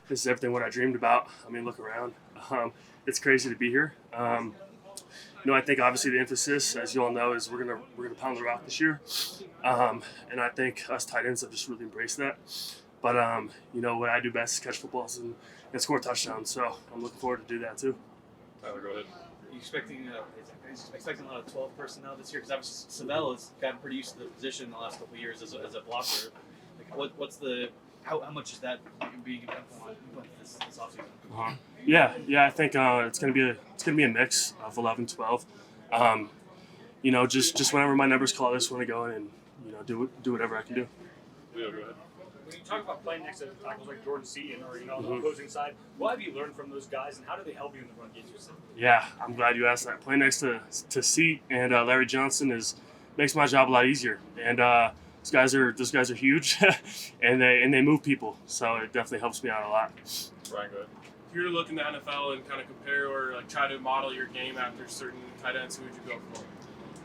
This is everything what I dreamed about. I mean, look around. It's crazy to be here. I think obviously the emphasis, as you all know, is we're gonna pound the rock this year, and I think us tight ends have just really embraced that. But what I do best is catch footballs and score touchdowns. So I'm looking forward to do that too. Tyler, go ahead. Are you expecting a lot of 12 personnel this year? Because obviously Savell has gotten pretty used to the position in the last couple of years as a blocker. How much is that being implemented this offseason? Yeah. I think it's gonna be a mix of 11, 12. Just whenever my numbers call, I just want to go in and do whatever I can do. Leo, go ahead. When you talk about playing next to tackles like Jordan Seaton or on the opposing side, what have you learned from those guys, and how do they help you in the run game specifically? Yeah, I'm glad you asked that. Playing next to Seat and Larry Johnson makes my job a lot easier. And those guys are huge, and they move people, so it definitely helps me out a lot. Brian, go ahead. If you were to look in the NFL and kind of compare or try to model your game after certain tight ends, who would you go for?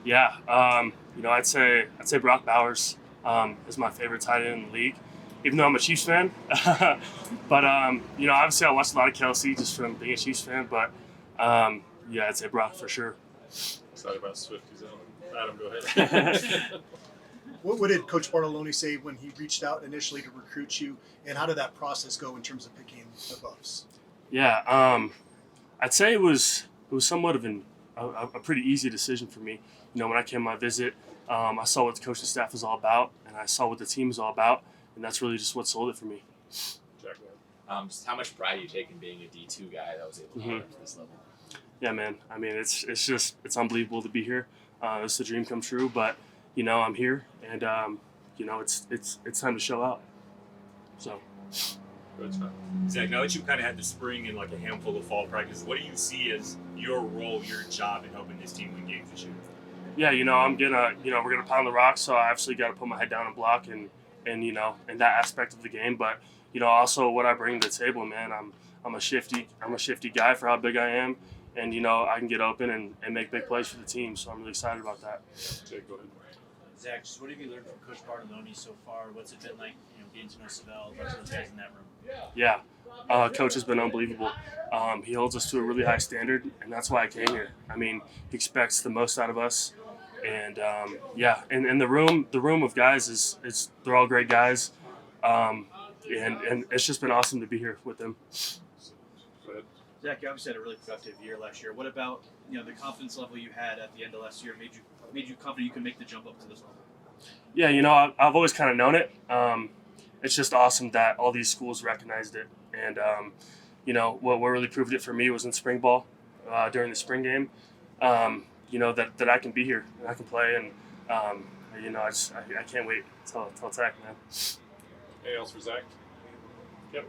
Yeah, I'd say Brock Bowers is my favorite tight end in the league, even though I'm a Chiefs fan. But obviously I watched a lot of Kelsey just from being a Chiefs fan. But I'd say Brock for sure. Excited about Swifties. Adam, go ahead. What did Coach Bartolone say when he reached out initially to recruit you, and how did that process go in terms of picking the buffs? Yeah, I'd say it was somewhat of a pretty easy decision for me. When I came on my visit, I saw what the coaching staff was all about, and I saw what the team was all about, and that's really just what sold it for me. Jack, Just how much pride you take in being a D2 guy that was able to get to this level? Yeah, man. I mean, it's unbelievable to be here. It's a dream come true, but I'm here, and it's time to show out. So. Good stuff. Zach, now that you've kind of had the spring and a handful of fall practice, what do you see as your role, your job in helping this team win games this year? Yeah, we're gonna pound the rock, so I absolutely got to put my head down and block and in that aspect of the game. But also what I bring to the table, man. I'm a shifty guy for how big I am, and I can get open and make big plays for the team. So I'm really excited about that. Jake, go ahead. Zach, just what have you learned from Coach Bartolone so far? What's it been like, getting to know Savell, a bunch of those guys in that room? Yeah, Coach has been unbelievable. He holds us to a really high standard, and that's why I came here. I mean, he expects the most out of us, and and the room of guys is they're all great guys, and it's just been awesome to be here with them. Go ahead. Zach, you obviously had a really productive year last year. What about the confidence level you had at the end of last year made you confident you can make the jump up to this level? Yeah, I've always kind of known it. It's just awesome that all these schools recognized it, and what really proved it for me was in spring ball during the spring game. That I can be here and I can play, and I can't wait till Tech, man. Anything else for Zach? Yep.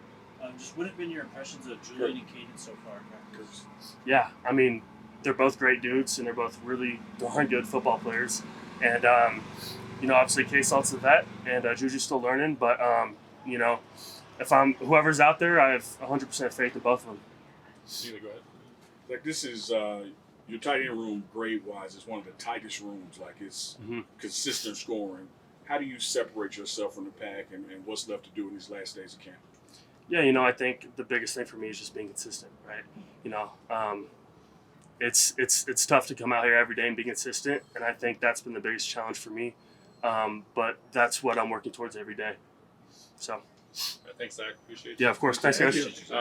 Just what have been your impressions of Julian and Caden so far? Yeah, I mean, they're both great dudes, and they're both really darn good football players. And obviously K-Salt's a vet, and Juju's still learning. But if I'm whoever's out there, I have 100% faith in both of them. Neely, go ahead. This is your tight end room grade-wise is one of the tightest rooms. It's consistent scoring. How do you separate yourself from the pack, and what's left to do in these last days of camp? Yeah, I think the biggest thing for me is just being consistent, right? It's tough to come out here every day and be consistent, and I think that's been the biggest challenge for me. But that's what I'm working towards every day. So. Thanks, Zach. Appreciate you. Yeah, of course. Thanks, guys.